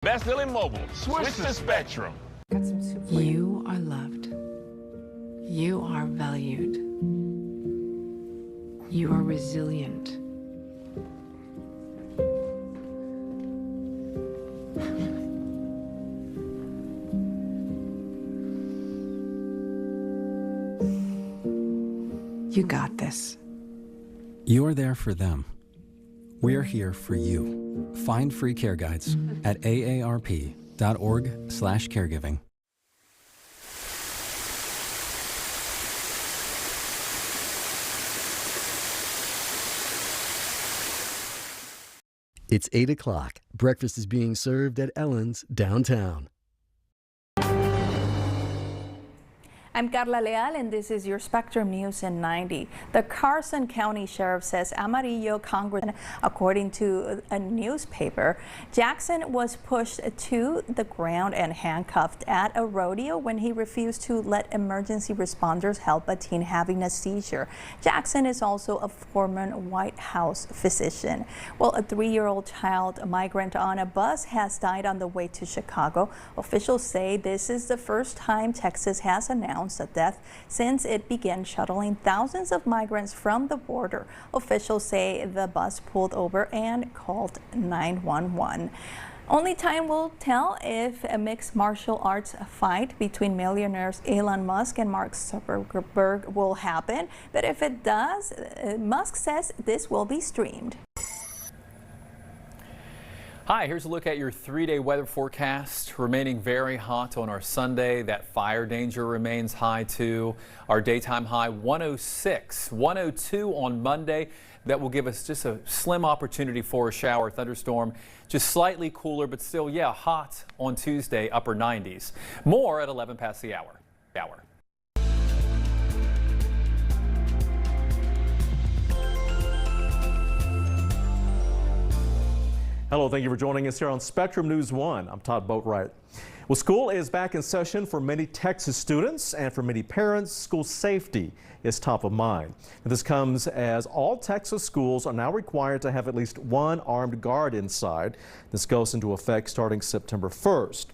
Best deal in mobile. Switch to Spectrum. You are loved. You are valued. You are resilient. You got this. You are there for them. We are here for you. Find free care guides at aarp.org/caregiving. It's 8 o'clock. Breakfast is being served at Ellen's downtown. I'm Carla Leal, and this is your Spectrum News in 90. The Carson County Sheriff says Amarillo Congressman, according to a newspaper, Jackson was pushed to the ground and handcuffed at a rodeo when he refused to let emergency responders help a teen having a seizure. Jackson is also a former White House physician. Well, a 3-year-old child migrant on a bus has died on the way to Chicago. Officials say this is the first time Texas has announced a death since it began shuttling thousands of migrants from the border. Officials say the bus pulled over and called 911. Only time will tell if a mixed martial arts fight between millionaires Elon Musk and Mark Zuckerberg will happen. But if it does, Musk says this will be streamed. Hi, here's a look at your 3-day weather forecast. Remaining very hot on our Sunday. That fire danger remains high too. Our daytime high 106, 102 on Monday. That will give us just a slim opportunity for a shower thunderstorm. Just slightly cooler, but still, yeah, hot on Tuesday, upper 90s. More at 11 past the hour. Hello, thank you for joining us here on Spectrum News 1. I'm Todd Boatwright. Well, school is back in session for many Texas students, and for many parents, school safety is top of mind. And this comes as all Texas schools are now required to have at least one armed guard inside. This goes into effect starting September 1st.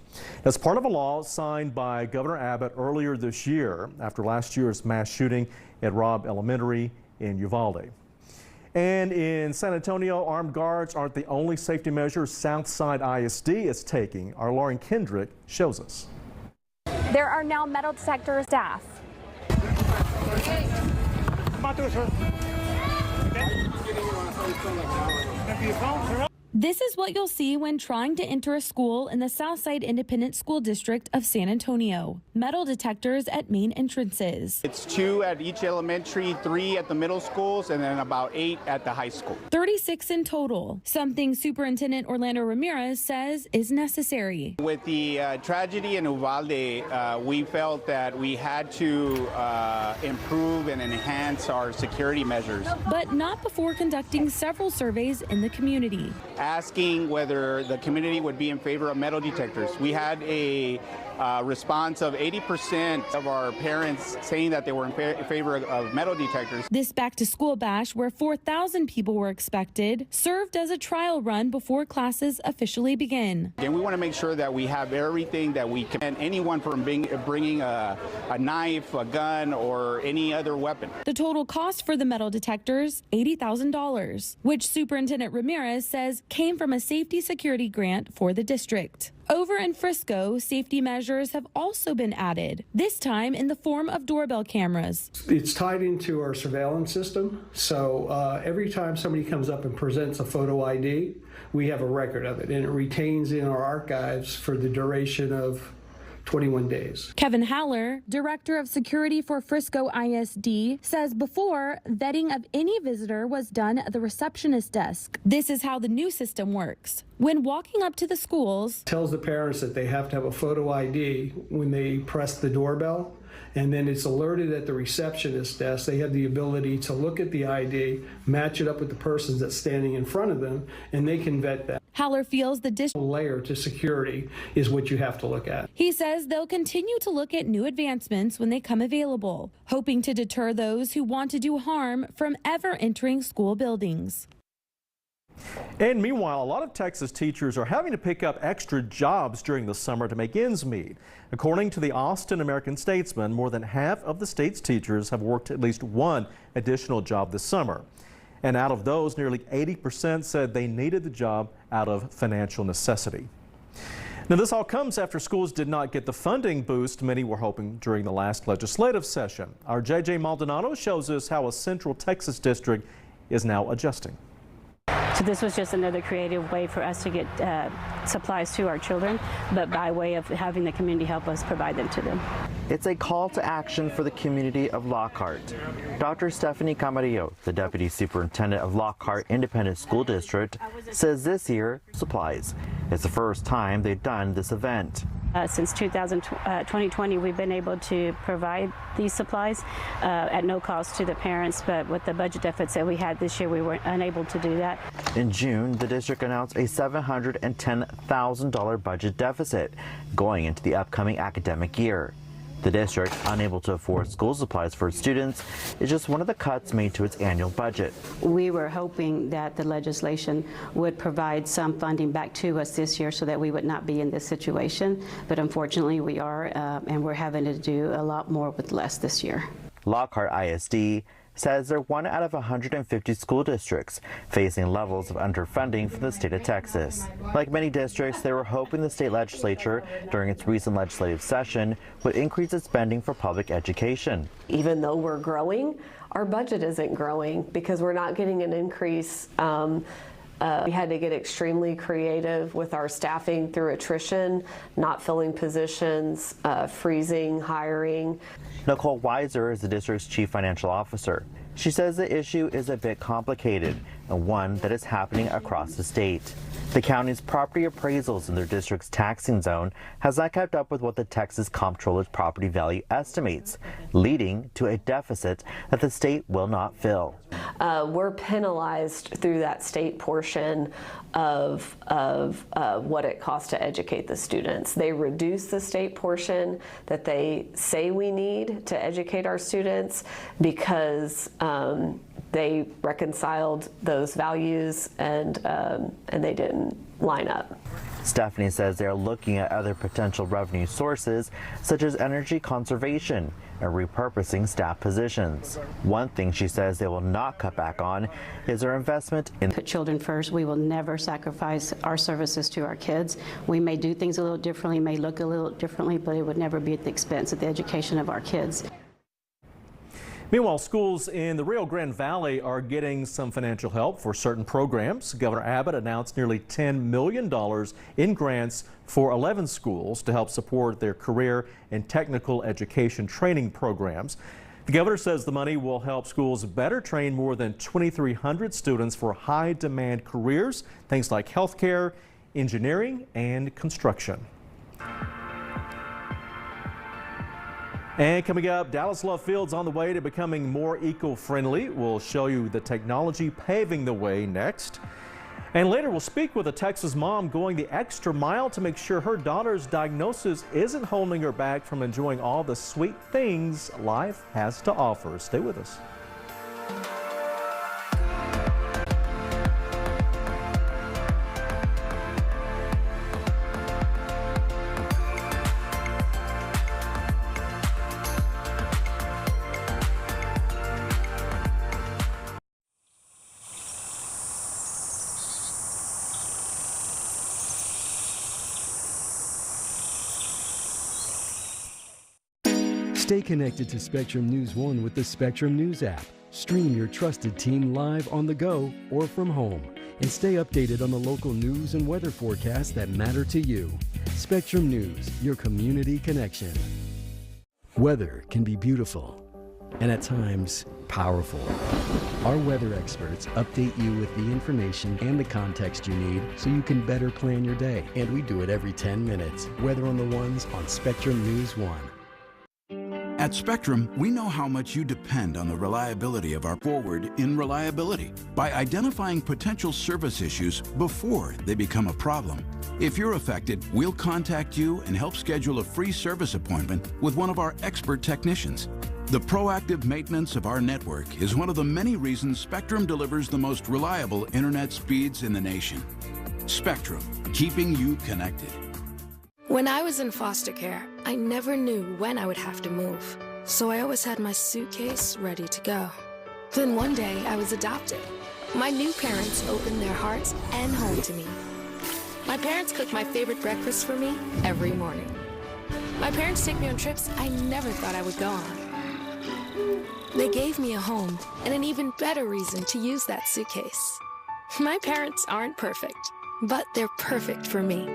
As part of a law signed by Governor Abbott earlier this year after last year's mass shooting at Robb Elementary in Uvalde. And in San Antonio, armed guards aren't the only safety measures Southside ISD is taking. Our Lauren Kendrick shows us. There are now metal detector staff. This is what you'll see when trying to enter a school in the Southside Independent School District of San Antonio. Metal detectors at main entrances. It's 2 at each elementary, 3 at the middle schools, and then about 8 at the high school. 36 in total, something Superintendent Orlando Ramirez says is necessary. With the tragedy in Uvalde, we felt that we had to improve and enhance our security measures. But not before conducting several surveys in the community. Asking whether the community would be in favor of metal detectors. We had a response of 80% of our parents saying that they were in favor of metal detectors. This back-to-school bash, where 4,000 people were expected, served as a trial run before classes officially begin. And we want to make sure that we have everything that we can, and anyone from bringing a knife, a gun, or any other weapon. The total cost for the metal detectors, $80,000, which Superintendent Ramirez says came from a safety security grant for the district. Over in Frisco, safety measures have also been added, this time in the form of doorbell cameras. It's tied into our surveillance system, so every time somebody comes up and presents a photo ID, we have a record of it, and it retains in our archives for the duration of 21 days. Kevin Haller, Director of Security for Frisco ISD, says before, vetting of any visitor was done at the receptionist desk. This is how the new system works. When walking up to the schools, tells the parents that they have to have a photo ID when they press the doorbell, and then it's alerted at the receptionist desk. They have the ability to look at the ID, match it up with the person that's standing in front of them, and they can vet that. Haller feels the district layer to security is what you have to look at. He says they'll continue to look at new advancements when they come available, hoping to deter those who want to do harm from ever entering school buildings. And meanwhile, a lot of Texas teachers are having to pick up extra jobs during the summer to make ends meet. According to the Austin American-Statesman, more than half of the state's teachers have worked at least one additional job this summer. And out of those, nearly 80% said they needed the job out of financial necessity. Now, this all comes after schools did not get the funding boost many were hoping during the last legislative session. Our JJ Maldonado shows us how a Central Texas district is now adjusting. So this was just another creative way for us to get supplies to our children, but by way of having the community help us provide them to them. It's a call to action for the community of Lockhart. Dr. Stephanie Camarillo, the Deputy Superintendent of Lockhart Independent School District, says this year, supplies. It's the first time they've done this event. Since 2020, we've been able to provide these supplies at no cost to the parents, but with the budget deficits that we had this year, we were unable to do that. In June, the district announced a $710,000 budget deficit going into the upcoming academic year. The district, unable to afford school supplies for its students, is just one of the cuts made to its annual budget. We were hoping that the legislation would provide some funding back to us this year so that we would not be in this situation, but unfortunately we are, and we're having to do a lot more with less this year. Lockhart ISD says they're 1 out of 150 school districts facing levels of underfunding from the state of Texas. Like many districts, they were hoping the state legislature during its recent legislative session would increase its spending for public education. Even though we're growing, our budget isn't growing because we're not getting an increase. We had to get extremely creative with our staffing through attrition, not filling positions, freezing hiring. Nicole Weiser is the district's chief financial officer. She says the issue is a bit complicated and one that is happening across the state. The county's property appraisals in their district's taxing zone has not kept up with what the Texas Comptroller's property value estimates, leading to a deficit that the state will not fill. We're penalized through that state portion of what it costs to educate the students. They reduce the state portion that they say we need to educate our students because they reconciled those values and they didn't line up. Stephanie says they are looking at other potential revenue sources such as energy conservation and repurposing staff positions. One thing she says they will not cut back on is their investment in Put children first. We will never sacrifice our services to our kids. We may do things a little differently, may look a little differently, but it would never be at the expense of the education of our kids. Meanwhile, schools in the Rio Grande Valley are getting some financial help for certain programs. Governor Abbott announced nearly $10 million in grants for 11 schools to help support their career and technical education training programs. The governor says the money will help schools better train more than 2,300 students for high-demand careers, things like healthcare, engineering, and construction. And coming up, Dallas Love Field's on the way to becoming more eco-friendly. We'll show you the technology paving the way next. And later, we'll speak with a Texas mom going the extra mile to make sure her daughter's diagnosis isn't holding her back from enjoying all the sweet things life has to offer. Stay with us. Stay connected to Spectrum News 1 with the Spectrum News app. Stream your trusted team live on the go or from home. And stay updated on the local news and weather forecasts that matter to you. Spectrum News, your community connection. Weather can be beautiful and at times powerful. Our weather experts update you with the information and the context you need so you can better plan your day. And we do it every 10 minutes. Weather on the Ones on Spectrum News 1. At Spectrum, we know how much you depend on the reliability of our forward in reliability by identifying potential service issues before they become a problem. If you're affected, we'll contact you and help schedule a free service appointment with one of our expert technicians. The proactive maintenance of our network is one of the many reasons Spectrum delivers the most reliable internet speeds in the nation. Spectrum, keeping you connected. When I was in foster care, I never knew when I would have to move, so I always had my suitcase ready to go. Then one day, I was adopted. My new parents opened their hearts and home to me. My parents cook my favorite breakfast for me every morning. My parents take me on trips I never thought I would go on. They gave me a home and an even better reason to use that suitcase. My parents aren't perfect, but they're perfect for me.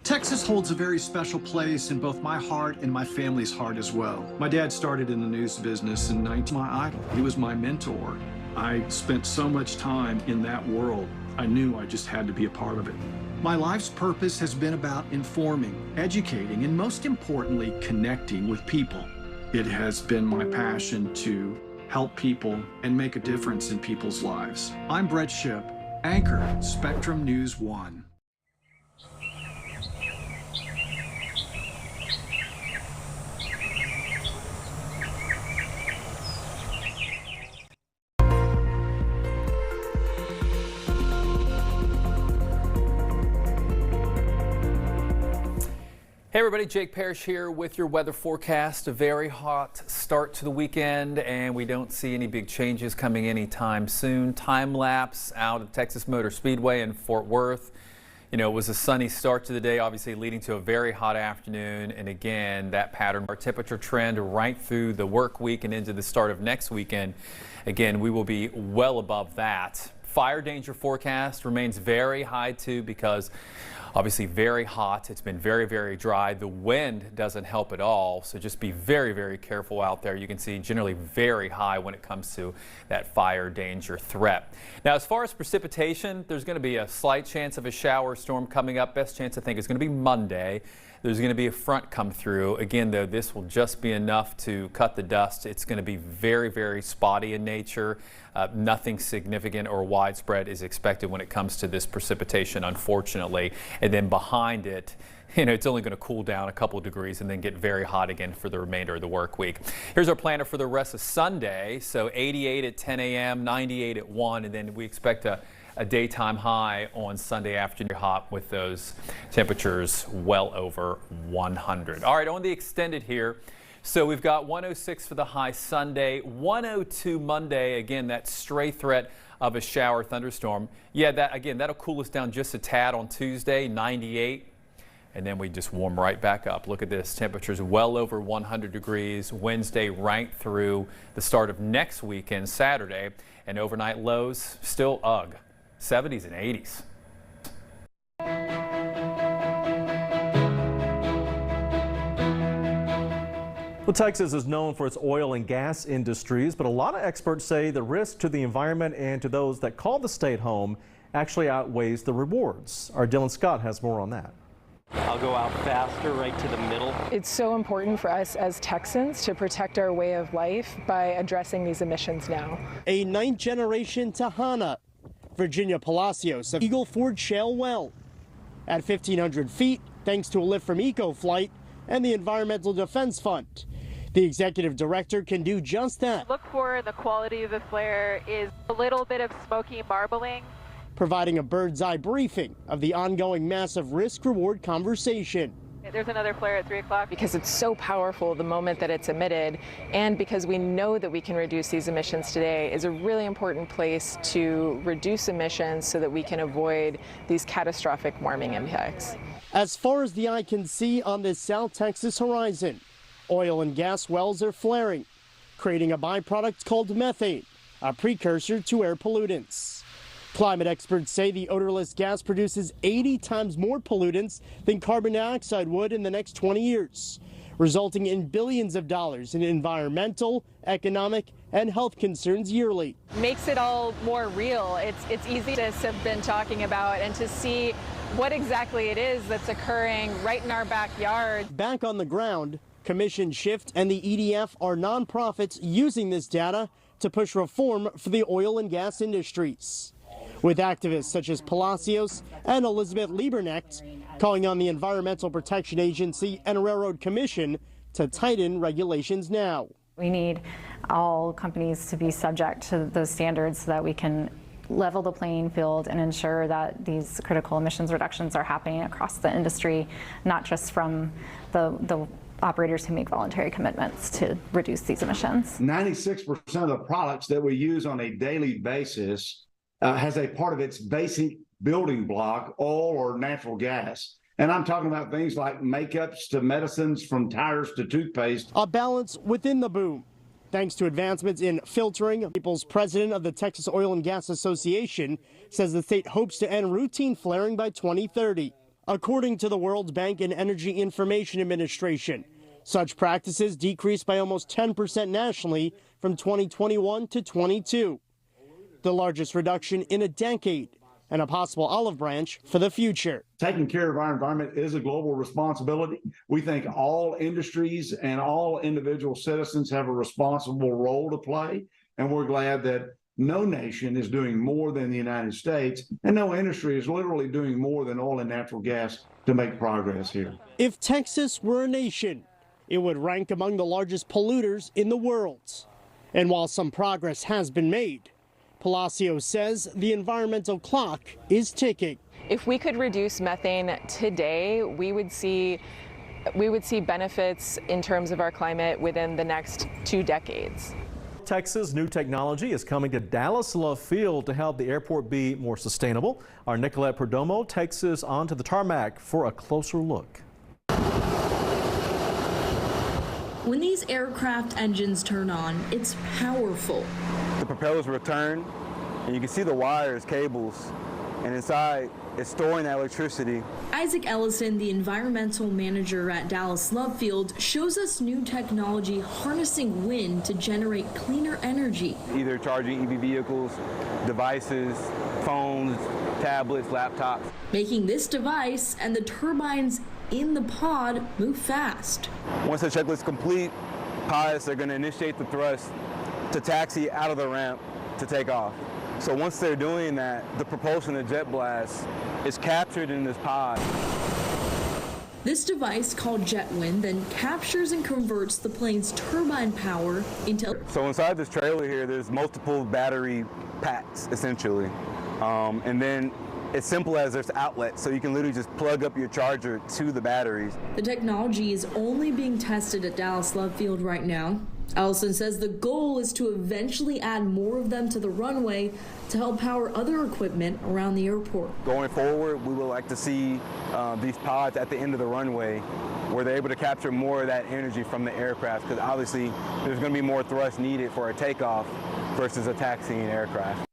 Texas holds a very special place in both my heart and my family's heart as well. My dad started in the news business in 19. My idol. He was my mentor. I spent so much time in that world. I knew I just had to be a part of it. My life's purpose has been about informing, educating, and most importantly, connecting with people. It has been my passion to help people and make a difference in people's lives. I'm Brett Shipp, anchor, Spectrum News 1. Hey everybody, Jake Parrish here with your weather forecast. A very hot start to the weekend, and we don't see any big changes coming anytime soon. Time lapse out of Texas Motor Speedway in Fort Worth. You know, it was a sunny start to the day, obviously leading to a very hot afternoon. And again, that pattern, our temperature trend right through the work week and into the start of next weekend. Again, we will be well above that. Fire danger forecast remains very high too, because obviously very hot. It's been very, very dry. The wind doesn't help at all, so just be very, very careful out there. You can see generally very high when it comes to that fire danger threat. Now, as far as precipitation, there's going to be a slight chance of a shower storm coming up. Best chance, I think, is going to be Monday. There's going to be a front come through. Again, though, this will just be enough to cut the dust. It's going to be very, very spotty in nature. Nothing significant or widespread is expected when it comes to this precipitation, unfortunately. And then behind it, you know, it's only going to cool down a couple of degrees and then get very hot again for the remainder of the work week. Here's our planner for the rest of Sunday. So 88 at 10 a.m., 98 at 1, and then we expect a daytime high on Sunday afternoon, hot with those temperatures well over 100. All right, on the extended here. So we've got 106 for the high Sunday, 102 Monday. Again, that stray threat of a shower thunderstorm. Yeah, that'll cool us down just a tad on Tuesday, 98. And then we just warm right back up. Look at this, temperatures well over 100 degrees Wednesday right through the start of next weekend, Saturday. And overnight lows still 70s and 80s. Well, Texas is known for its oil and gas industries, but a lot of experts say the risk to the environment and to those that call the state home actually outweighs the rewards. Our Dylan Scott has more on that. I'll go out faster right to the middle. It's so important for us as Texans to protect our way of life by addressing these emissions now. A ninth-generation Tahana, Virginia Palacios of Eagle Ford Shale well. At 1,500 feet, thanks to a lift from EcoFlight and the Environmental Defense Fund. The executive director can do just that. Look for the quality of the flare is a little bit of smoky marbling. Providing a bird's eye briefing of the ongoing massive risk-reward conversation. There's another flare at 3 o'clock. Because it's so powerful the moment that it's emitted, and because we know that we can reduce these emissions today, is a really important place to reduce emissions so that we can avoid these catastrophic warming impacts. As far as the eye can see on this South Texas horizon, oil and gas wells are flaring, creating a byproduct called methane, a precursor to air pollutants. Climate experts say the odorless gas produces 80 times more pollutants than carbon dioxide would in the next 20 years, resulting in billions of dollars in environmental, economic, and health concerns yearly. Makes it all more real. It's easy to have been talking about and to see what exactly it is that's occurring right in our backyard. Back on the ground, Commission Shift and the EDF are nonprofits using this data to push reform for the oil and gas industries, with activists such as Palacios and Elizabeth Lieberknecht calling on the Environmental Protection Agency and Railroad Commission to tighten regulations now. We need all companies to be subject to those standards so that we can level the playing field and ensure that these critical emissions reductions are happening across the industry, not just from the operators who make voluntary commitments to reduce these emissions. 96% of the products that we use on a daily basis has a part of its basic building block, oil or natural gas. And I'm talking about things like makeups to medicines, from tires to toothpaste. A balance within the boom, thanks to advancements in filtering. People's president of the Texas Oil and Gas Association says the state hopes to end routine flaring by 2030. According to the World Bank and Energy Information Administration, such practices decreased by almost 10% nationally from 2021 to 22, the largest reduction in a decade, and a possible olive branch for the future. Taking care of our environment is a global responsibility. We think all industries and all individual citizens have a responsible role to play, and we're glad that no nation is doing more than the United States, and no industry is literally doing more than oil and natural gas to make progress here. If Texas were a nation, it would rank among the largest polluters in the world. And while some progress has been made, Palacio says the environmental clock is ticking. If we could reduce methane today, we would see benefits in terms of our climate within the next 2 decades. Texas new technology is coming to Dallas Love Field to help the airport be more sustainable. Our Nicolette Perdomo takes us onto the tarmac for a closer look. When these aircraft engines turn on, it's powerful. The propellers return, and you can see the wires, cables, and inside it's storing that electricity. Isaac Ellison, the environmental manager at Dallas Love Field, shows us new technology harnessing wind to generate cleaner energy. Either charging EV vehicles, devices, phones, tablets, laptops. Making this device and the turbines in the pod move fast. Once the checklist is complete, pilots are going to initiate the thrust to taxi out of the ramp to take off. So once they're doing that, the propulsion of jet blast is captured in this pod. This device, called JetWind, then captures and converts the plane's turbine power into... So inside this trailer here, there's multiple battery packs, essentially. And then it's simple as there's outlets, so you can literally just plug up your charger to the batteries. The technology is only being tested at Dallas Love Field right now. Ellison says the goal is to eventually add more of them to the runway to help power other equipment around the airport. Going forward, we would like to see these pods at the end of the runway where they're able to capture more of that energy from the aircraft, because obviously there's going to be more thrust needed for a takeoff versus a taxiing aircraft.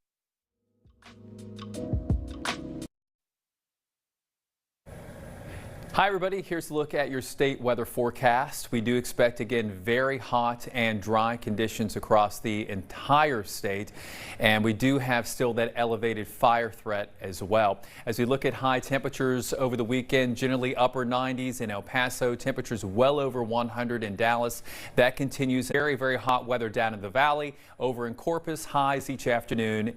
Hi everybody, here's a look at your state weather forecast. We do expect again very hot and dry conditions across the entire state, and we do have still that elevated fire threat as well. As we look at high temperatures over the weekend, generally upper 90s in El Paso, temperatures well over 100 in Dallas. That continues. Very, very hot weather down in the valley. Over in Corpus, highs each afternoon.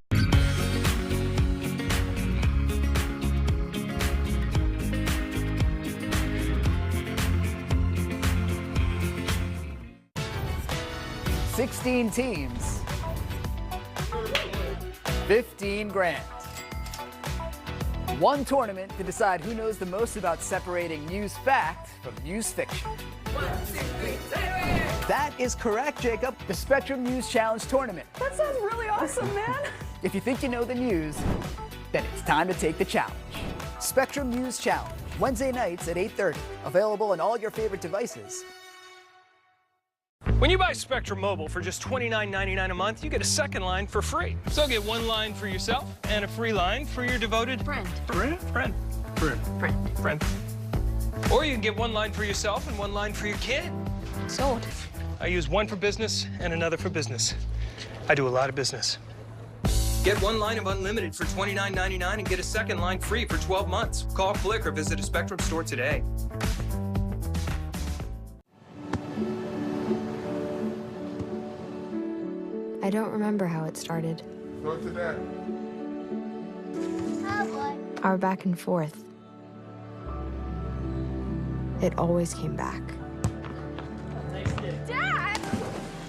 $16 teams, 15 grand. One tournament to decide who knows the most about separating news fact from news fiction. 1, 2, 3, that is correct, Jacob. The Spectrum News Challenge Tournament. That sounds really awesome, man. If you think you know the news, then it's time to take the challenge. Spectrum News Challenge, Wednesday nights at 8:30. Available on all your favorite devices. When you buy Spectrum Mobile for just $29.99 a month, you get a second line for free. So get one line for yourself and a free line for your devoted friend. Or you can get one line for yourself and one line for your kid. Sold. I use one for business and another for business. I do a lot of business. Get one line of unlimited for $29.99 and get a second line free for 12 months. Call, click, or visit a Spectrum store today. I don't remember how it started. Go to that. Our back and forth. It always came back.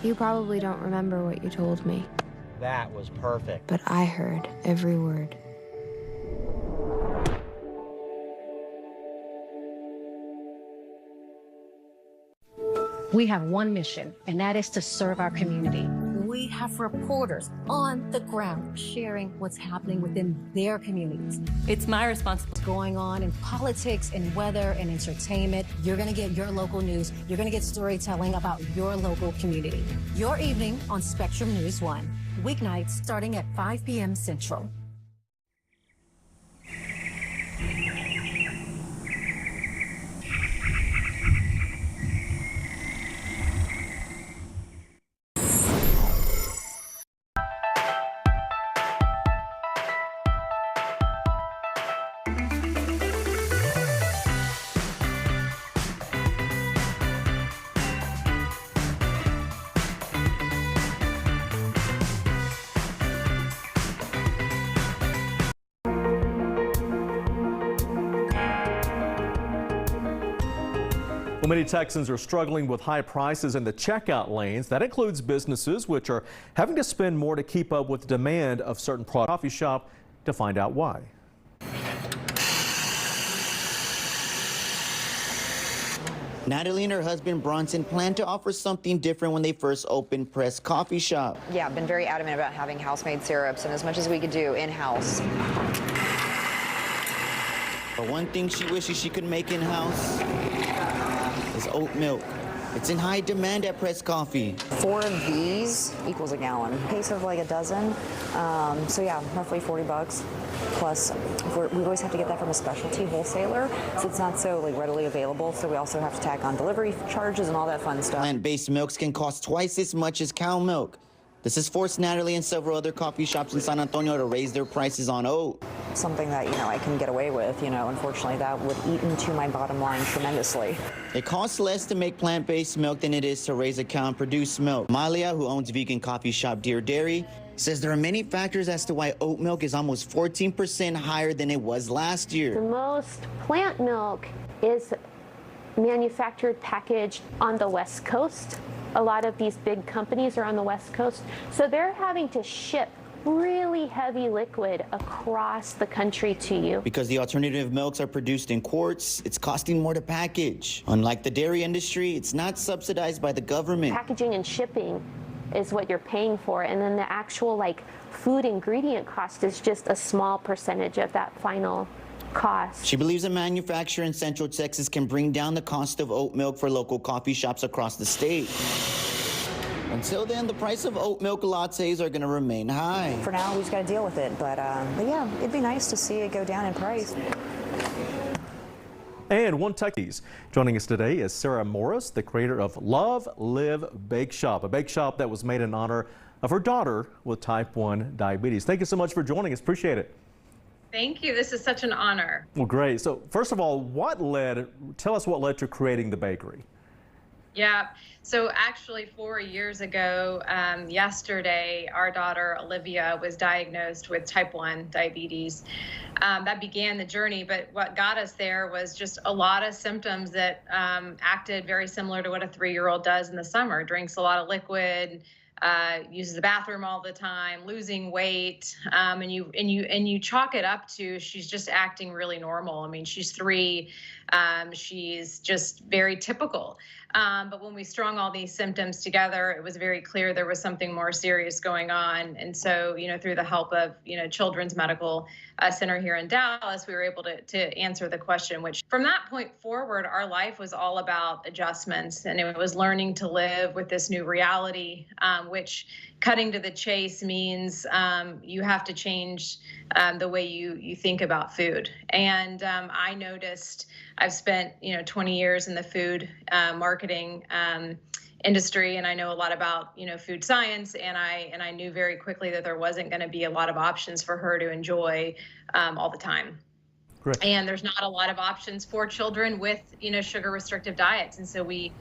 You probably don't remember what you told me, That was perfect. but I heard every word. We have one mission, and that is to serve our community. We have reporters on the ground sharing what's happening within their communities. It's my responsibility. Going on in politics and weather and entertainment. You're going to get your local news. You're going to get storytelling about your local community. Your evening on Spectrum News 1. Weeknights starting at 5 p.m. Central. Well, many Texans are struggling with high prices in the checkout lanes. That includes businesses which are having to spend more to keep up with the demand of certain products. Coffee shop to find out why. Natalie and her husband Bronson plan to offer something different when they first opened Press Coffee Shop. Yeah, I've been very adamant about having house-made syrups and as much as we could do in-house. But one thing she wishes she could make in-house is oat milk. It's in high demand at Press Coffee. 4 of these equals a gallon. Case of like a dozen. So yeah, roughly 40 bucks. Plus, we always have to get that from a specialty wholesaler, so it's not so like readily available. So we also have to tack on delivery charges and all that fun stuff. Plant-based milks can cost twice as much as cow milk. This has forced Natalie and several other coffee shops in San Antonio to raise their prices on oat. Something that, I can get away with, unfortunately that would eat into my bottom line tremendously. It costs less to make plant-based milk than it is to raise a cow and produce milk. Malia, who owns vegan coffee shop Dear Dairy, says there are many factors as to why oat milk is almost 14% higher than it was last year. The most plant milk is manufactured, packaged on the West Coast. A lot of these big companies are on the West Coast, so they're having to ship really heavy liquid across the country to you. Because the alternative milks are produced in quarts, it's costing more to package. Unlike the dairy industry, it's not subsidized by the government. Packaging and shipping is what you're paying for, and then the actual food ingredient cost is just a small percentage of that final cost. She believes a manufacturer in Central Texas can bring down the cost of oat milk for local coffee shops across the state. Until then, the price of oat milk lattes are going to remain high. For now, we just got to deal with it, but yeah, it'd be nice to see it go down in price. And one Texas joining us today is Sarah Morris, the creator of Love Live Bake Shop, a bake shop that was made in honor of her daughter with type 1 diabetes. Thank you so much for joining us. Appreciate it. Thank you. This is such an honor. Well, great. So first of all, tell us what led to creating the bakery? Yeah. So actually 4 years ago, yesterday, our daughter Olivia was diagnosed with type 1 diabetes. That began the journey, but what got us there was just a lot of symptoms that acted very similar to what a 3-year-old does in the summer. Drinks a lot of liquid, uses the bathroom all the time, losing weight, and you chalk it up to she's just acting really normal. I mean, she's 3, she's just very typical. But when we strung all these symptoms together, it was very clear there was something more serious going on. And so, through the help of, Children's Medical Center here in Dallas, we were able to answer the question, which from that point forward, our life was all about adjustments. And it was learning to live with this new reality, which cutting to the chase means you have to change the way you think about food. And I noticed I've spent 20 years in the food marketing industry, and I know a lot about food science, and I knew very quickly that there wasn't going to be a lot of options for her to enjoy all the time. Correct. And there's not a lot of options for children with sugar restrictive diets, and so we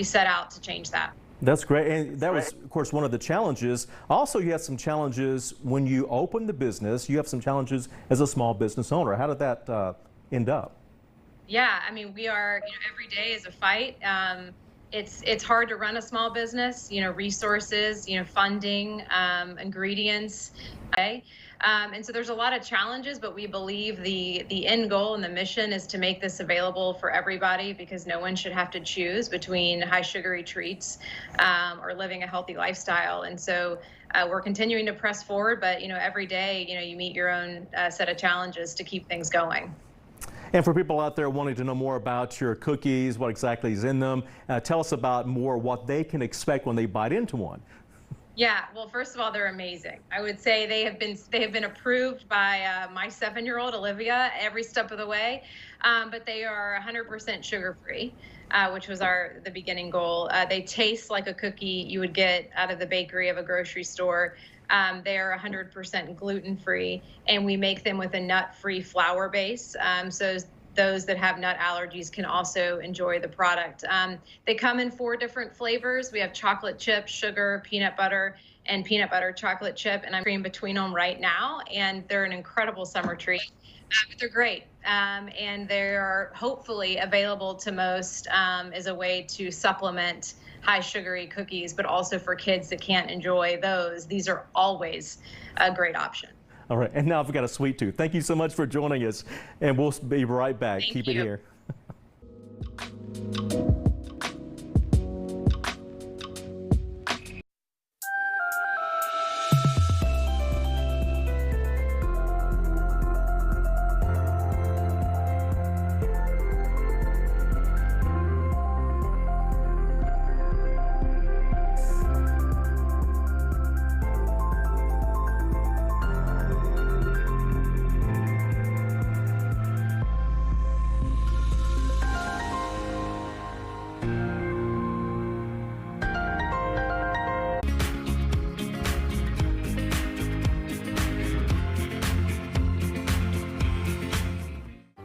set out to change that. That's great. And that was, of course, one of the challenges. Also, you had some challenges when you opened the business. You have some challenges as a small business owner. How did that end up? Yeah, I mean, we are, every day is a fight. it's hard to run a small business, resources, funding, ingredients. Okay? And so there's a lot of challenges, but we believe the end goal and the mission is to make this available for everybody, because no one should have to choose between high sugary treats or living a healthy lifestyle. And so we're continuing to press forward, but every day, you meet your own set of challenges to keep things going. And for people out there wanting to know more about your cookies, what exactly is in them, tell us about more what they can expect when they bite into one. Yeah, well, first of all, they're amazing. I would say they have been approved by my 7-year-old Olivia every step of the way, but they are 100% sugar-free, which was the beginning goal. They taste like a cookie you would get out of the bakery of a grocery store. They are 100% gluten-free, and we make them with a nut-free flour base. So those that have nut allergies can also enjoy the product. They come in 4 different flavors. We have chocolate chip, sugar, peanut butter, and peanut butter chocolate chip, and I'm cream between them right now, and they're an incredible summer treat. But they're great, and they are hopefully available to most as a way to supplement high sugary cookies, but also for kids that can't enjoy those. These are always a great option. All right, and now I've got a sweet tooth. Thank you so much for joining us, and we'll be right back. Keep it here.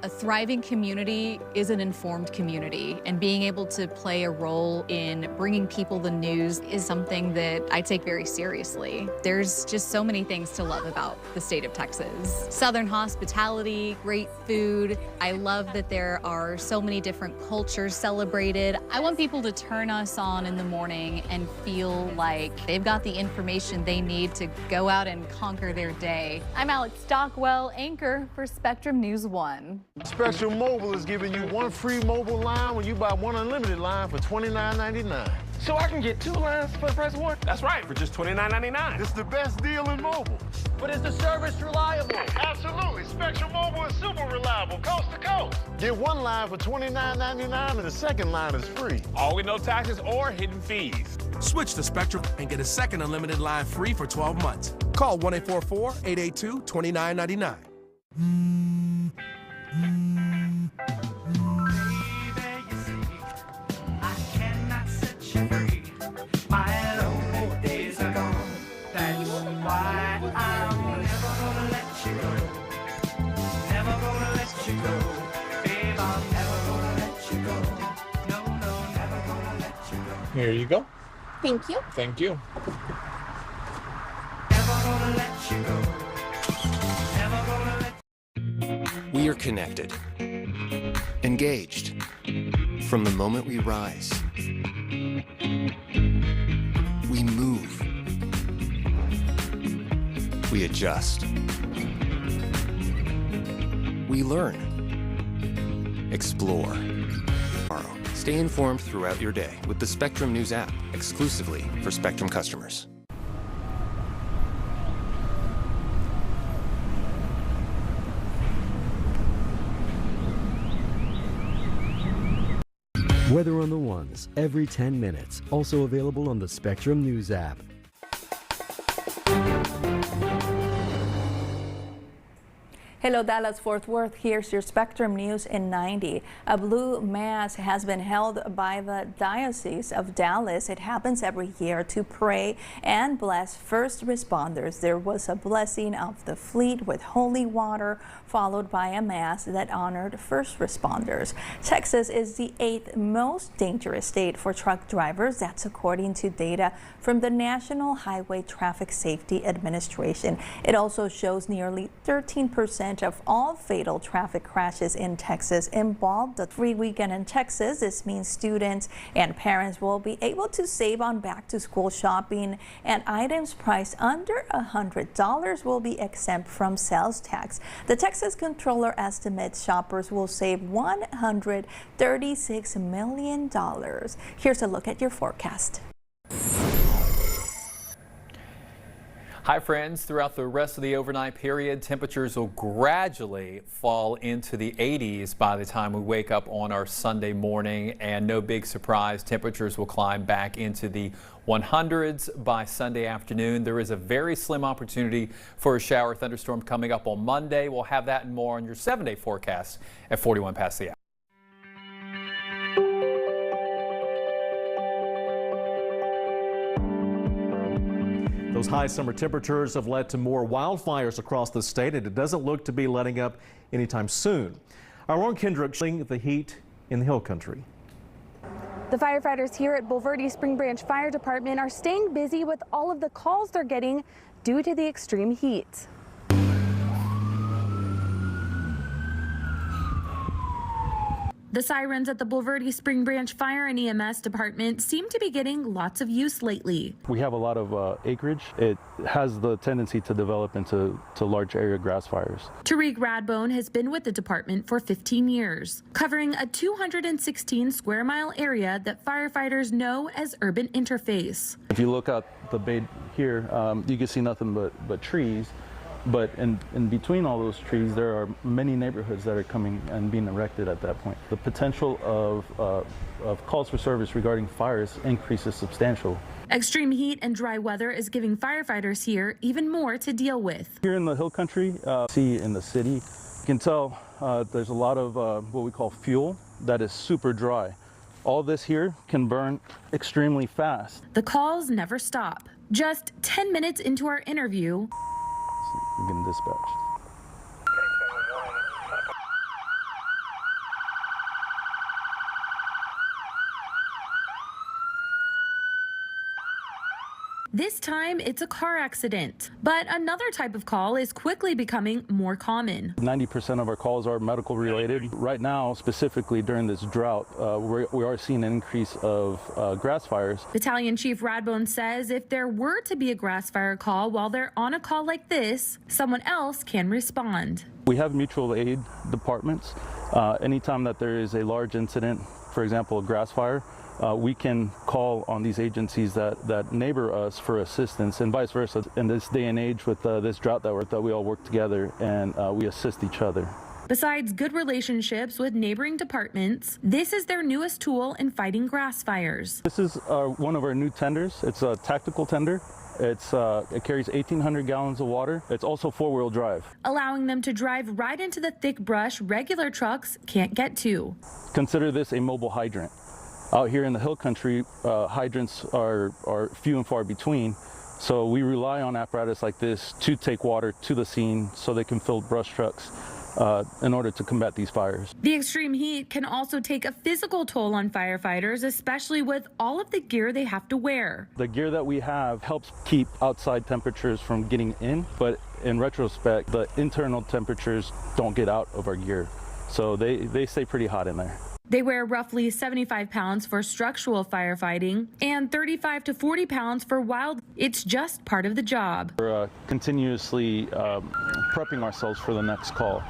A thriving community is an informed community, and being able to play a role in bringing people the news is something that I take very seriously. There's just so many things to love about the state of Texas. Southern hospitality, great food. I love that there are so many different cultures celebrated. I want people to turn us on in the morning and feel like they've got the information they need to go out and conquer their day. I'm Alex Stockwell, anchor for Spectrum News 1. Spectrum Mobile is giving you 1 free mobile line when you buy 1 unlimited line for $29.99. So I can get 2 lines for the price of 1? That's right, for just $29.99. It's the best deal in mobile. But is the service reliable? Absolutely. Spectrum Mobile is super reliable, coast to coast. Get 1 line for $29.99 and the second line is free. All with no taxes or hidden fees. Switch to Spectrum and get a second unlimited line free for 12 months. Call 1-844-882-2999. Here you go. Thank you. Thank you. We are connected, engaged, from the moment we rise. We move. We adjust. We learn. Explore. Stay informed throughout your day with the Spectrum News app, exclusively for Spectrum customers. Weather on the Ones, every 10 minutes. Also available on the Spectrum News app. Hello, Dallas-Fort Worth. Here's your Spectrum News in 90. A blue mass has been held by the Diocese of Dallas. It happens every year to pray and bless first responders. There was a blessing of the fleet with holy water, followed by a mass that honored first responders. Texas is the 8th most dangerous state for truck drivers. That's according to data from the National Highway Traffic Safety Administration. It also shows nearly 13% 50% of all fatal traffic crashes in Texas involved the free weekend in Texas. This means students and parents will be able to save on back-to-school shopping, and items priced under $100 will be exempt from sales tax. The Texas Comptroller estimates shoppers will save $136 million. Here's a look at your forecast. Hi friends, throughout the rest of the overnight period, temperatures will gradually fall into the 80s by the time we wake up on our Sunday morning, and no big surprise, temperatures will climb back into the 100s by Sunday afternoon. There is a very slim opportunity for a shower thunderstorm coming up on Monday. We'll have that and more on your 7-day forecast at 41 past the hour. Those high summer temperatures have led to more wildfires across the state, and it doesn't look to be letting up anytime soon. Our Lauren Kendrick showing the heat in the Hill Country. The firefighters here at Bulverde Spring Branch Fire Department are staying busy with all of the calls they're getting due to the extreme heat. The sirens at the Bulverde Spring Branch Fire and EMS Department seem to be getting lots of use lately. We have a lot of acreage. It has the tendency to develop into large area grass fires. Tariq Radbone has been with the department for 15 years, covering a 216 square mile area that firefighters know as urban interface. If you look out the bay here, you can see nothing but trees. But in between all those trees, there are many neighborhoods that are coming and being erected at that point. The potential of calls for service regarding fires increases substantial. Extreme heat and dry weather is giving firefighters here even more to deal with. Here in the Hill Country, see in the city, you can tell there's a lot of what we call fuel that is super dry. All this here can burn extremely fast. The calls never stop. Just 10 minutes into our interview, we've been dispatched. this time it's a car accident. But another type of call is quickly becoming more common. 90% of our calls are medical related. Right now, specifically during this drought, we are seeing an increase of grass fires. Battalion Chief Radbone says if there were to be a grass fire call while they're on a call like this, someone else can respond. We have mutual aid departments. Anytime that there is a large incident, for example, a grass fire, we can call on these agencies that neighbor us for assistance, and vice versa. In this day and age with this drought that we all work together and we assist each other. Besides good relationships with neighboring departments, this is their newest tool in fighting grass fires. This is one of our new tenders. It's a tactical tender. It carries 1,800 gallons of water. It's also four-wheel drive, allowing them to drive right into the thick brush regular trucks can't get to. Consider this a mobile hydrant. Out here in the hill country, hydrants are few and far between, so we rely on apparatus like this to take water to the scene so they can fill brush trucks in order to combat these fires. The extreme heat can also take a physical toll on firefighters, especially with all of the gear they have to wear. The gear that we have helps keep outside temperatures from getting in, but in retrospect, the internal temperatures don't get out of our gear, so they stay pretty hot in there. They wear roughly 75 pounds for structural firefighting and 35 to 40 pounds for wild. It's just part of the job. We're continuously prepping ourselves for the next call.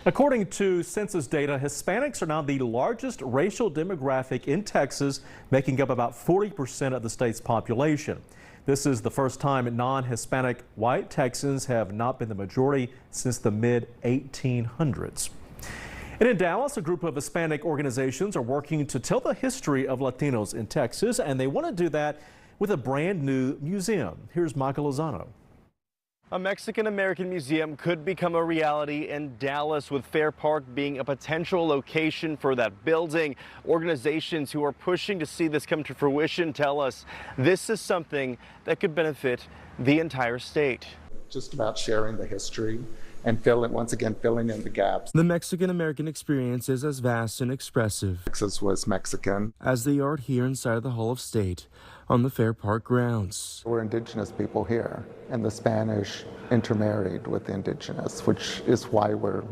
According to census data, Hispanics are now the largest racial demographic in Texas, making up about 40% of the state's population. This is the first time non-Hispanic white Texans have not been the majority since the mid-1800s. And in Dallas, a group of Hispanic organizations are working to tell the history of Latinos in Texas, and they want to do that with a brand new museum. Here's Michael Lozano. A Mexican-American museum could become a reality in Dallas, with Fair Park being a potential location for that building. Organizations who are pushing to see this come to fruition tell us this is something that could benefit the entire state. Just about sharing the history and once again filling in the gaps. The Mexican-American experience is as vast and expressive Texas was Mexican as the art here inside the Hall of State on the Fair Park grounds. We're indigenous people here, and the Spanish intermarried with the indigenous, which is why we're,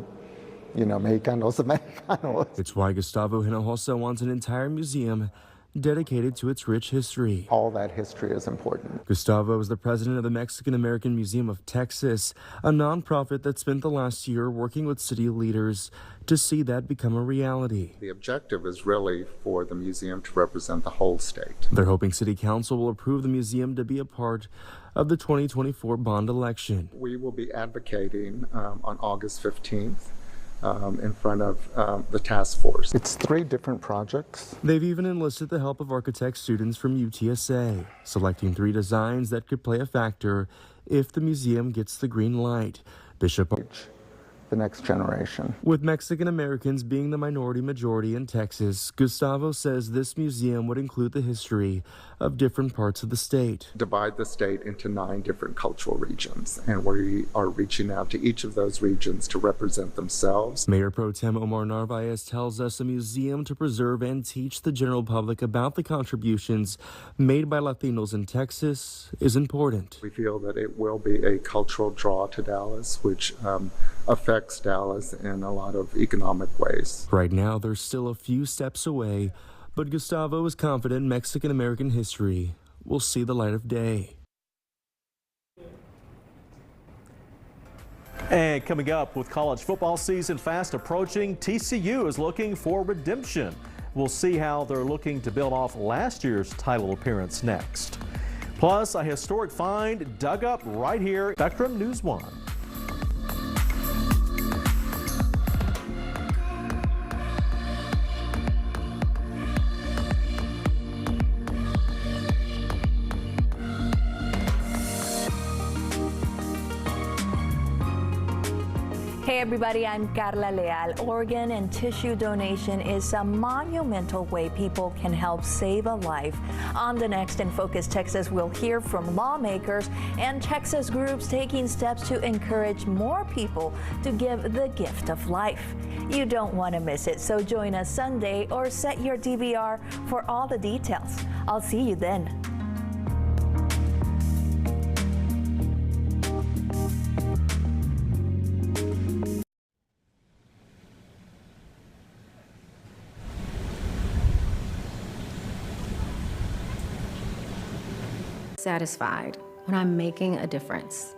Mexicanos. It's why Gustavo Hinojosa wants an entire museum dedicated to its rich history. All that history is important. Gustavo is the president of the Mexican-American Museum of Texas, a nonprofit that spent the last year working with city leaders to see that become a reality. The objective is really for the museum to represent the whole state. They're hoping City Council will approve the museum to be a part of the 2024 bond election. We will be advocating on August 15th. In front of the task force. It's 3 different projects. They've even enlisted the help of architect students from UTSA, selecting 3 designs that could play a factor if the museum gets the green light. Bishop, the next generation. With Mexican Americans being the minority majority in Texas, Gustavo says this museum would include the history of different parts of the state. Divide the state into 9 different cultural regions, and we are reaching out to each of those regions to represent themselves. Mayor Pro Tem Omar Narvaez tells us a museum to preserve and teach the general public about the contributions made by Latinos in Texas is important. We feel that it will be a cultural draw to Dallas, which affects Dallas in a lot of economic ways. Right now, they're still a few steps away, but Gustavo is confident Mexican-American history will see the light of day. And coming up, with college football season fast approaching, TCU is looking for redemption. We'll see how they're looking to build off last year's title appearance next. Plus, a historic find dug up right here, Spectrum News 1. Hey everybody, I'm Carla Leal. Organ and tissue donation is a monumental way people can help save a life. On the next In Focus Texas, we'll hear from lawmakers and Texas groups taking steps to encourage more people to give the gift of life. You don't want to miss it, so join us Sunday or set your DVR for all the details. I'll see you then. Satisfied when I'm making a difference.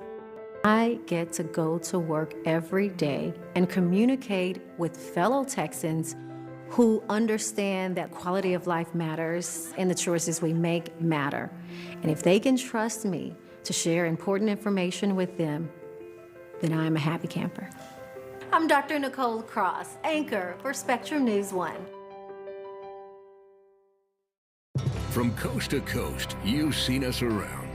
I get to go to work every day and communicate with fellow Texans who understand that quality of life matters and the choices we make matter. And if they can trust me to share important information with them, then I'm a happy camper. I'm Dr. Nicole Cross, anchor for Spectrum News 1. From coast to coast, you've seen us around.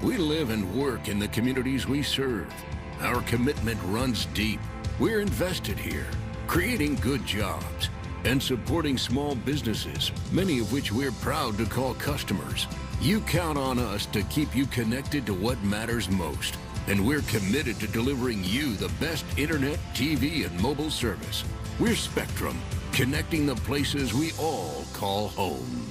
We live and work in the communities we serve. Our commitment runs deep. We're invested here, creating good jobs and supporting small businesses, many of which we're proud to call customers. You count on us to keep you connected to what matters most. And we're committed to delivering you the best internet, TV, and mobile service. We're Spectrum, connecting the places we all call home.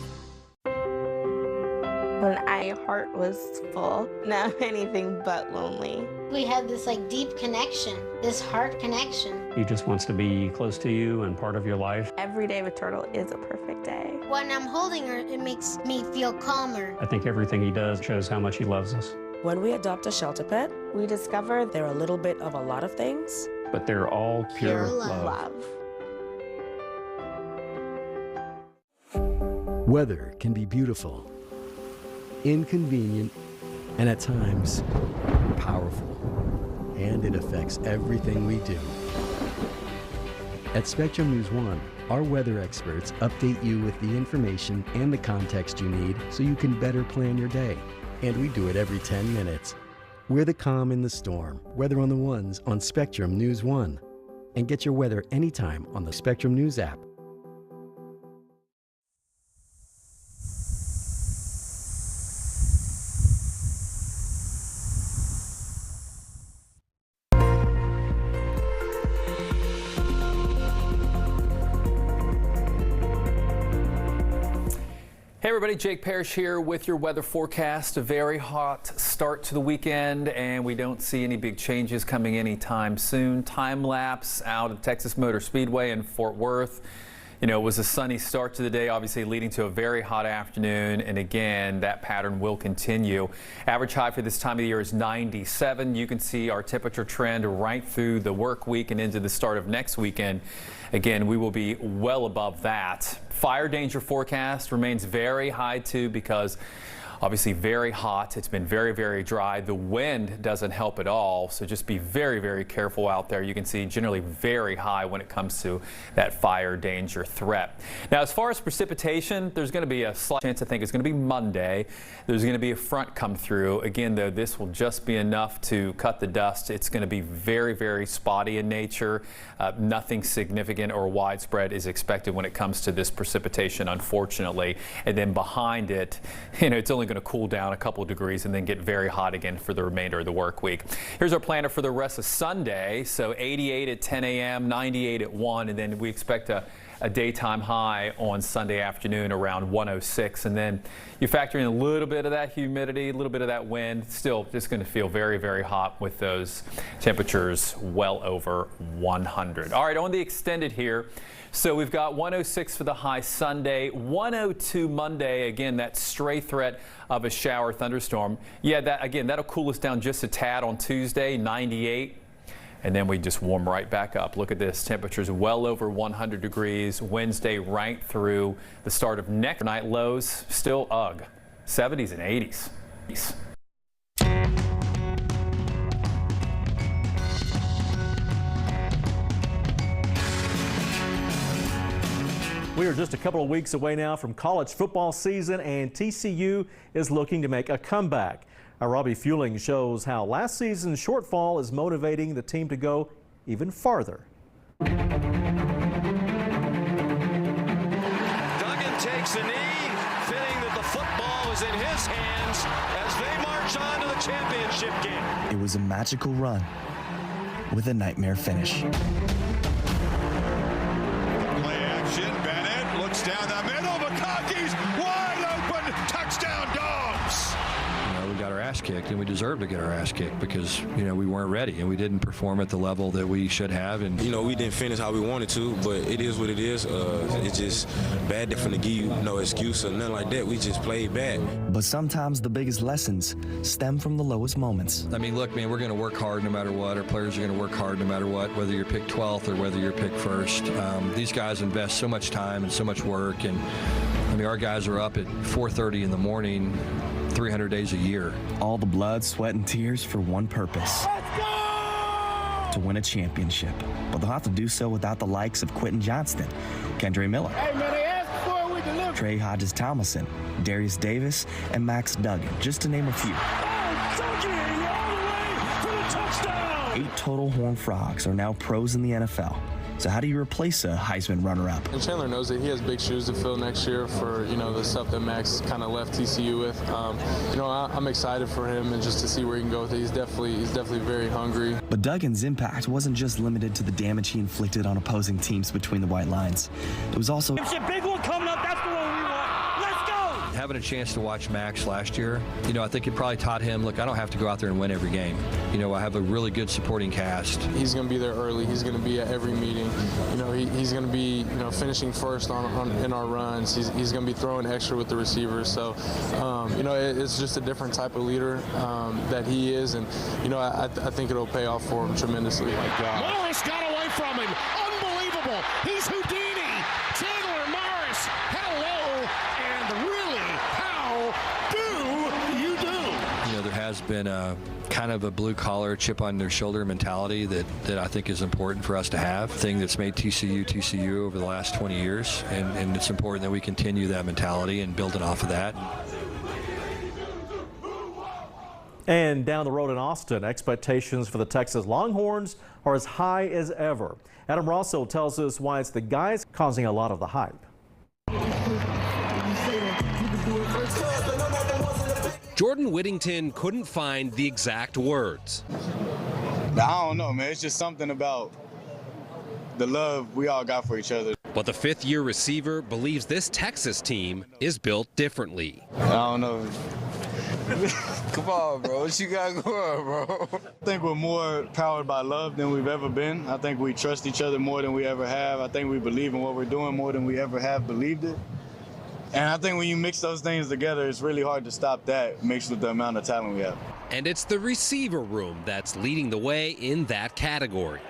When my heart was full, now I'm anything but lonely. We had this deep connection, this heart connection. He just wants to be close to you and part of your life. Every day with Turtle is a perfect day. When I'm holding her, it makes me feel calmer. I think everything he does shows how much he loves us. When we adopt a shelter pet, we discover they're a little bit of a lot of things. But they're all pure love. Weather can be beautiful, inconvenient, and at times powerful, and it affects everything we do. At Spectrum News 1, our weather experts update you with the information and the context you need so you can better plan your day. And we do it every 10 minutes. We're the calm in the storm, Weather on the Ones on Spectrum News 1. And get your weather anytime on the Spectrum News app. everybody, Jake Parrish here with your weather forecast. A very hot start to the weekend, and we don't see any big changes coming anytime soon. Time lapse out of Texas Motor Speedway in Fort Worth. You know, it was a sunny start to the day, obviously leading to a very hot afternoon. And again, that pattern will continue. Average high for this time of the year is 97. You can see our temperature trend right through the work week and into the start of next weekend. Again, we will be well above that. Fire danger forecast remains very high too, because obviously very hot. It's been very, very dry. The wind doesn't help at all, so just be very, very careful out there. You can see generally very high when it comes to that fire danger threat. Now, as far as precipitation, there's going to be a slight chance, I think it's going to be Monday. There's going to be a front come through. Again, though, this will just be enough to cut the dust. It's going to be very, very spotty in nature. Nothing significant or widespread is expected when it comes to this precipitation, unfortunately. And then behind it, you know, it's only going to cool down a couple of degrees and then get very hot again for the remainder of the work week. Here's our planner for the rest of Sunday. So 88 at 10 a.m., 98 at 1, and then we expect a daytime high on Sunday afternoon around 106. And then you factor in a little bit of that humidity, a little bit of that wind. Still just going to feel very, very hot with those temperatures well over 100. All right, on the extended here. So we've got 106 for the high Sunday, 102 Monday. Again, that stray threat of a shower thunderstorm. Yeah, that'll cool us down just a tad on Tuesday, 98. And then we just warm right back up. Look at this, temperatures well over 100 degrees. Wednesday right through the start of next night. Lows still 70s and 80s. We are just a couple of weeks away now from college football season, and TCU is looking to make a comeback. Our Robbie Fueling shows how last season's shortfall is motivating the team to go even farther. Duggan takes a knee, fitting that the football was in his hands as they march on to the championship game. It was a magical run with a nightmare finish. Play action, Bennett looks down the middle, McConkey's wide open, touchdown Dogs! We got our ass kicked, and we deserved to get our ass kicked because, you know, we weren't ready and we didn't perform at the level that we should have. And you know, we didn't finish how we wanted to, but it is what it is. It's just bad to give you no excuse or nothing like that. We just played bad. But sometimes the biggest lessons stem from the lowest moments. I mean, look, man, we're going to work hard no matter what. Our players are going to work hard no matter what, whether you're picked 12th or whether you're picked first. These guys invest so much time and so much work, and I mean, our guys are up at 4:30 in the morning, 300 days a year. All the blood, sweat, and tears for one purpose. Let's go! To win a championship. But they'll have to do so without the likes of Quentin Johnston, Kendre Miller, Hey man, they asked for it, we delivered. Trey Hodges-Tomlinson, Darius Davis, and Max Duggan, just to name a few. Duggan all the way for the touchdown! 8 total Horned Frogs are now pros in the NFL. So how do you replace a Heisman runner-up? And Chandler knows that he has big shoes to fill next year for, you know, the stuff that Max kind of left TCU with. You know, I'm excited for him and just to see where he can go with it. He's definitely very hungry. But Duggan's impact wasn't just limited to the damage he inflicted on opposing teams between the white lines. It was also It's a big one coming up. That's the one we want. Let's go! Having a chance to watch Max last year, you know, I think it probably taught him, look, I don't have to go out there and win every game. You know, I have a really good supporting cast. He's going to be there early. He's going to be at every meeting. You know, he's going to be, you know, finishing first in our runs. He's going to be throwing extra with the receivers. So, you know, it's just a different type of leader that he is. And, you know, I think it'll pay off for him tremendously. Oh my God. Morris got away from him. Unbelievable. He's Houdini. Chandler Morris. Hello. And really, how do you do? You know, there has been a kind of a blue-collar, chip-on-their-shoulder mentality that I think is important for us to have, thing that's made TCU over the last 20 years, and it's important that we continue that mentality and building off of that. And down the road in Austin, expectations for the Texas Longhorns are as high as ever. Adam Rosso tells us why it's the guys causing a lot of the hype. Jordan Whittington couldn't find the exact words. I don't know, man. It's just something about the love we all got for each other. But the fifth-year receiver believes this Texas team is built differently. I don't know. Come on, bro. What you got going, bro? I think we're more powered by love than we've ever been. I think we trust each other more than we ever have. I think we believe in what we're doing more than we ever have believed it. And I think when you mix those things together, it's really hard to stop that mixed with the amount of talent we have. And it's the receiver room that's leading the way in that category.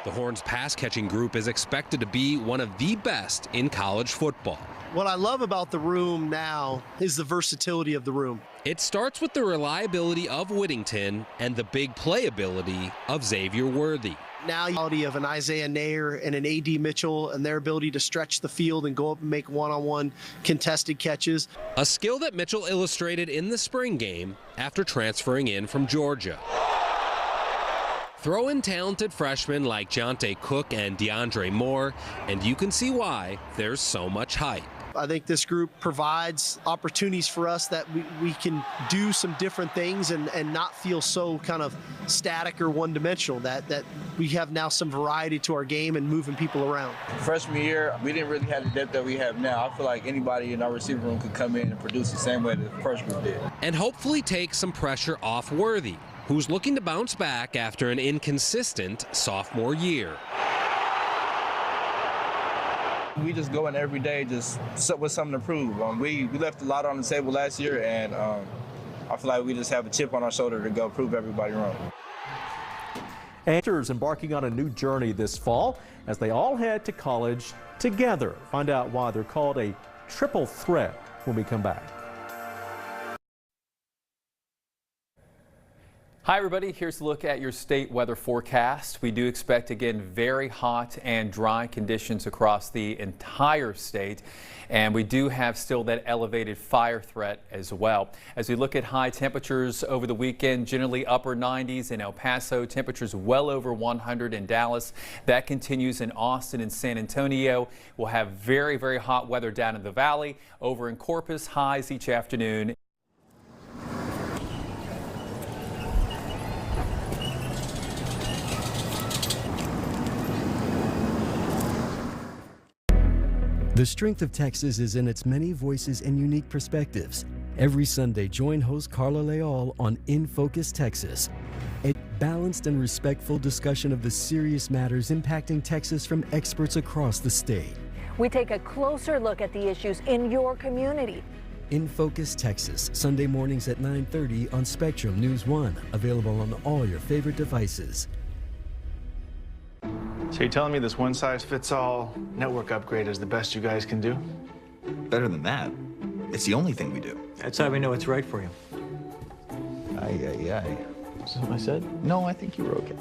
The Horns' pass-catching group is expected to be one of the best in college football. What I love about the room now is the versatility of the room. It starts with the reliability of Whittington and the big playability of Xavier Worthy. Now, the of an Isaiah Nair and an A.D. Mitchell and their ability to stretch the field and go up and make one-on-one contested catches. A skill that Mitchell illustrated in the spring game after transferring in from Georgia. Throw in talented freshmen like Jonte Cook and DeAndre Moore, and you can see why there's so much hype. I think this group provides opportunities for us that we can do some different things and not feel so kind of static or one-dimensional, that we have now some variety to our game and moving people around. Freshman year, we didn't really have the depth that we have now. I feel like anybody in our receiver room could come in and produce the same way that the first group did. And hopefully take some pressure off Worthy, who's looking to bounce back after an inconsistent sophomore year. We just go in every day just with something to prove. We left a lot on the table last year, and I feel like we just have a chip on our shoulder to go prove everybody wrong. Actors embarking on a new journey this fall as they all head to college together. Find out why they're called a triple threat when we come back. Hi everybody, here's a look at your state weather forecast. We do expect again very hot and dry conditions across the entire state, and we do have still that elevated fire threat as well. As we look at high temperatures over the weekend, generally upper 90s in El Paso, temperatures well over 100 in Dallas. That continues in Austin and San Antonio. We'll have very, very hot weather down in the valley. Over in Corpus, highs each afternoon. The strength of Texas is in its many voices and unique perspectives. Every Sunday, join host Carla Leal on In Focus Texas, a balanced and respectful discussion of the serious matters impacting Texas from experts across the state. We take a closer look at the issues in your community. In Focus Texas, Sunday mornings at 9:30 on Spectrum News 1, available on all your favorite devices. So you're telling me this one-size-fits-all network upgrade is the best you guys can do? Better than that. It's the only thing we do. That's how we know it's right for you. Aye. Is that what I said? No, I think you were okay.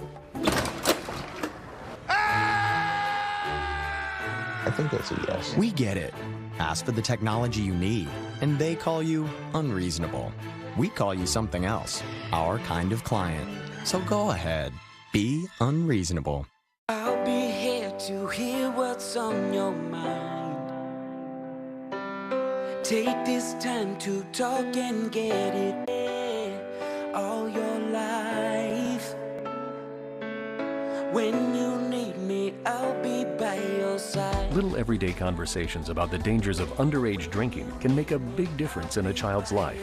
I think that's a yes. We get it. Ask for the technology you need, and they call you unreasonable. We call you something else, our kind of client. So go ahead, be unreasonable. I'll be here to hear what's on your mind. Take this time to talk and get it all your life. When you need me, I'll be by your side. Little everyday conversations about the dangers of underage drinking can make a big difference in a child's life.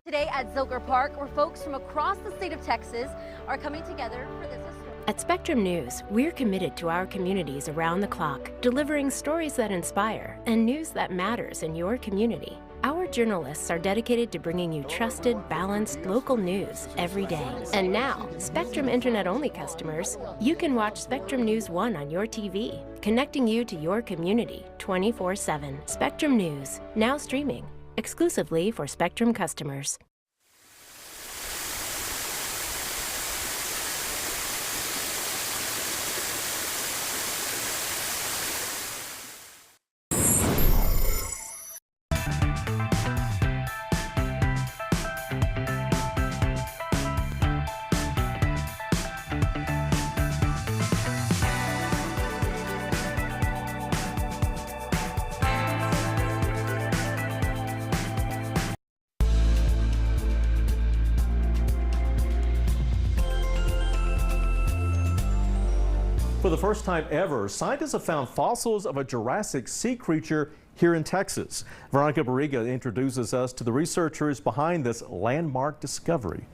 Today at Zilker Park, where folks from across the state of Texas are coming together for this. At Spectrum News, we're committed to our communities around the clock, delivering stories that inspire and news that matters in your community. Our journalists are dedicated to bringing you trusted, balanced local news every day. And now, Spectrum Internet-only customers, you can watch Spectrum News 1 on your TV, connecting you to your community 24/7. Spectrum News, now streaming, exclusively for Spectrum customers. For the first time ever, scientists have found fossils of a Jurassic sea creature here in Texas. Veronica Barriga introduces us to the researchers behind this landmark discovery.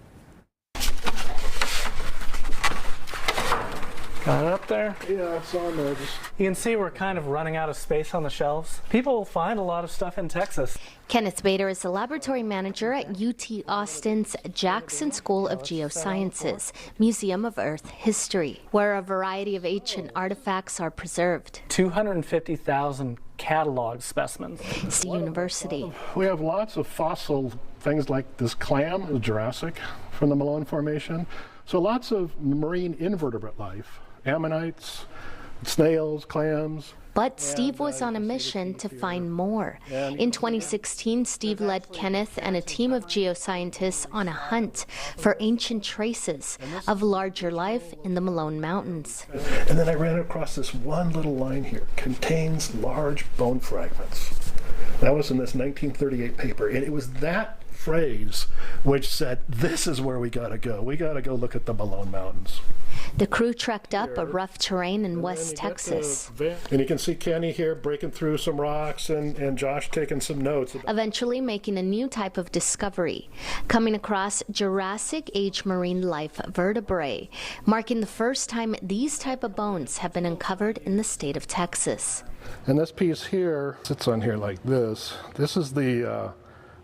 Got it up there? Yeah, it's on there. You can see we're kind of running out of space on the shelves. People find a lot of stuff in Texas. Kenneth Bader is the laboratory manager at UT Austin's Jackson School of Geosciences, Museum of Earth History, where a variety of ancient artifacts are preserved. 250,000 catalog specimens. It's the university. We have lots of fossil things like this clam, the Jurassic, from the Malone Formation. So lots of marine invertebrate life, ammonites, snails, clams. But Steve was on a mission to find more. In 2016, Steve led Kenneth and a team of geoscientists on a hunt for ancient traces of larger life in the Malone Mountains. And then I ran across this one little line here, contains large bone fragments. That was in this 1938 paper, and it was that phrase which said, this is where we gotta go. We gotta go look at the Malone Mountains. The crew trekked up a rough terrain in West Texas. And you can see Kenny here breaking through some rocks and Josh taking some notes. Eventually making a new type of discovery, coming across Jurassic age marine life vertebrae, marking the first time these type of bones have been uncovered in the state of Texas. And this piece here sits on here like this. This is the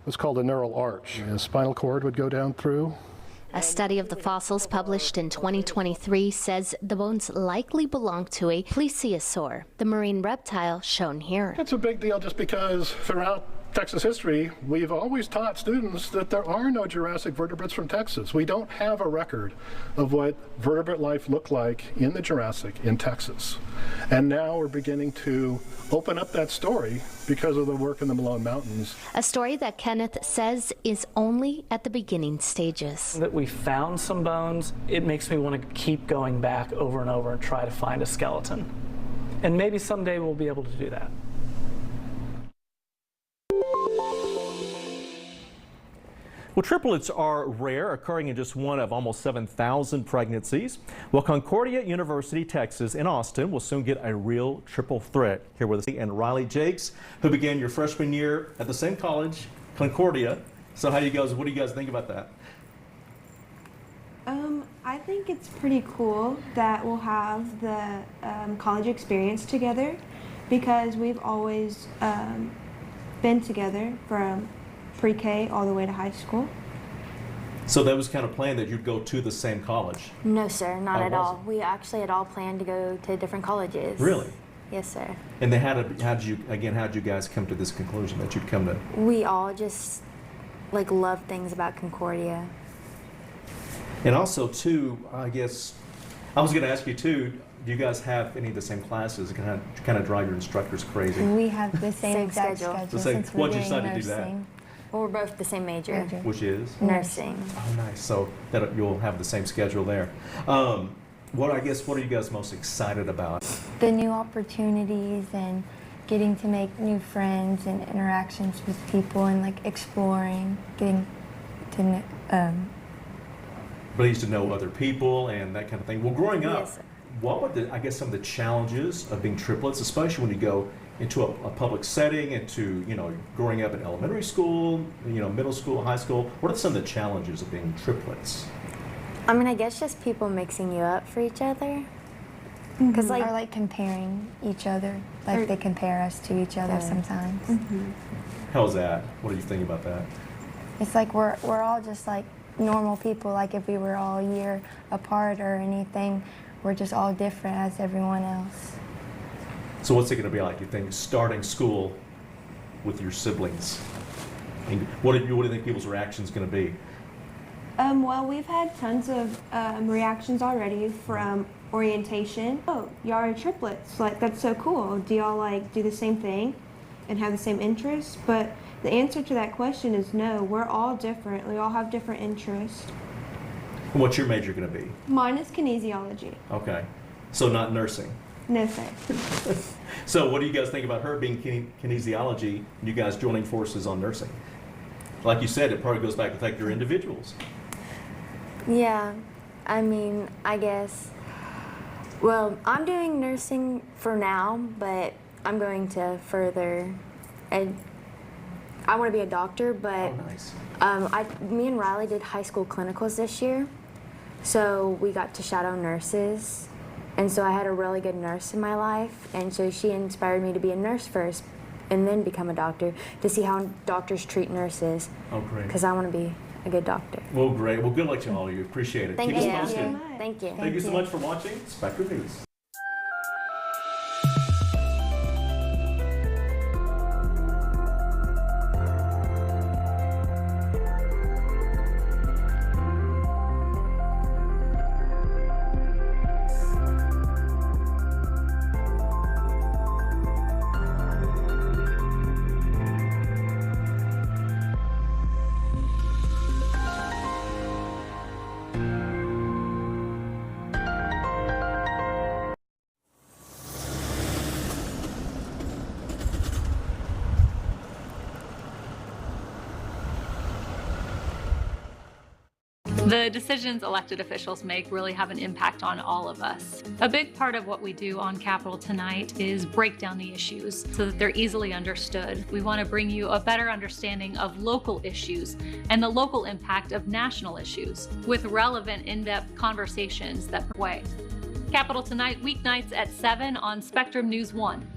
what's called a neural arch. The spinal cord would go down through. A study of the fossils published in 2023 says the bones likely belong to a plesiosaur, the marine reptile shown here. It's a big deal just because throughout Texas history, we've always taught students that there are no Jurassic vertebrates from Texas. We don't have a record of what vertebrate life looked like in the Jurassic in Texas. And now we're beginning to open up that story because of the work in the Malone Mountains. A story that Kenneth says is only at the beginning stages. That we found some bones, it makes me want to keep going back over and over and try to find a skeleton. And maybe someday we'll be able to do that. Well, triplets are rare, occurring in just one of almost 7,000 pregnancies. Well, Concordia University, Texas in Austin will soon get a real triple threat. Here with us and Riley Jakes, who began your freshman year at the same college, Concordia. So what do you guys think about that? I think it's pretty cool that we'll have the college experience together, because we've always been together from pre-K all the way to high school. So that was kind of planned that you'd go to the same college? No, sir, not Oh, at was all. We actually had all planned to go to different colleges. Really? Yes, sir. And then how did you guys come to this conclusion that you'd come to? We all just love things about Concordia. And also too, I guess, I was going to ask you too, do you guys have any of the same classes that kind of drive your instructors crazy? We have the same exact schedule. What'd you decide to do that? Well, we're both the same major. Which is? Nursing. Oh, nice. So that you'll have the same schedule there. What are you guys most excited about? The new opportunities and getting to make new friends and interactions with people and exploring, getting to Pleased to know other people and that kind of thing. Well, growing up, Yes, sir. what were some of the challenges of being triplets, especially when you go into a public setting, into growing up in elementary school, middle school, high school? What are some of the challenges of being triplets? I guess just people mixing you up for each other. Because or comparing each other, they compare us to each other sometimes. How's that? What do you think about that? It's we're all just normal people. If we were all a year apart or anything, we're just all different as everyone else. So what's it going to be like, you think, starting school with your siblings? And what do you think people's reactions going to be? Well, we've had tons of reactions already from orientation. Oh, y'all are triplets. That's so cool. Do y'all do the same thing and have the same interests? But the answer to that question is no. We're all different. We all have different interests. And what's your major going to be? Mine is kinesiology. Okay. So not nursing? No, sir. So what do you guys think about her being kinesiology and you guys joining forces on nursing? Like you said, it probably goes back to the fact you're individuals. Yeah, I guess Well, I'm doing nursing for now, but I'm going to further, and I want to be a doctor, but me and Riley did high school clinicals this year, so we got to shadow nurses, and so I had a really good nurse in my life, and so she inspired me to be a nurse first and then become a doctor to see how doctors treat nurses. Oh, great. Because I want to be a good doctor. Well, great. Well, good luck to all of you. Appreciate it. Thank Keep you. us posted. Thank you. Thank you so much for watching Spectrum News. The decisions elected officials make really have an impact on all of us. A big part of what we do on Capitol Tonight is break down the issues so that they're easily understood. We want to bring you a better understanding of local issues and the local impact of national issues with relevant, in-depth conversations that way. Capitol Tonight, weeknights at 7 on Spectrum News 1.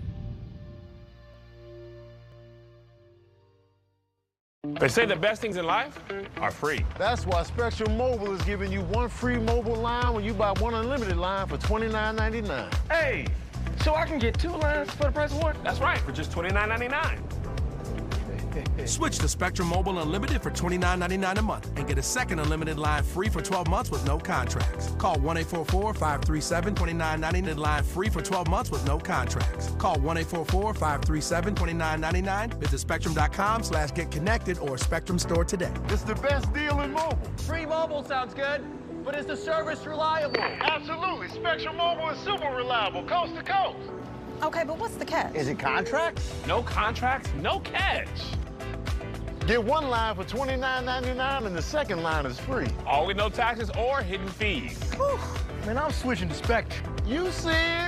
They say the best things in life are free. That's why Spectrum Mobile is giving you one free mobile line when you buy one unlimited line for $29.99. Hey, so I can get 2 lines for the price of one? That's right, for just $29.99. Switch to Spectrum Mobile Unlimited for $29.99 a month and get a second unlimited line free for 12 months with no contracts. Call 1-844-537-2999 line free for 12 months with no contracts. Call 1-844-537-2999. Visit spectrum.com/get connected or Spectrum Store today. It's the best deal in mobile. Free mobile sounds good, but is the service reliable? Absolutely. Spectrum Mobile is super reliable, coast to coast. Okay, but what's the catch? Is it contracts? No contracts, no catch. Get one line for $29.99 and the second line is free. All with no taxes or hidden fees. Whew. Man, I'm switching to Spectrum. You see?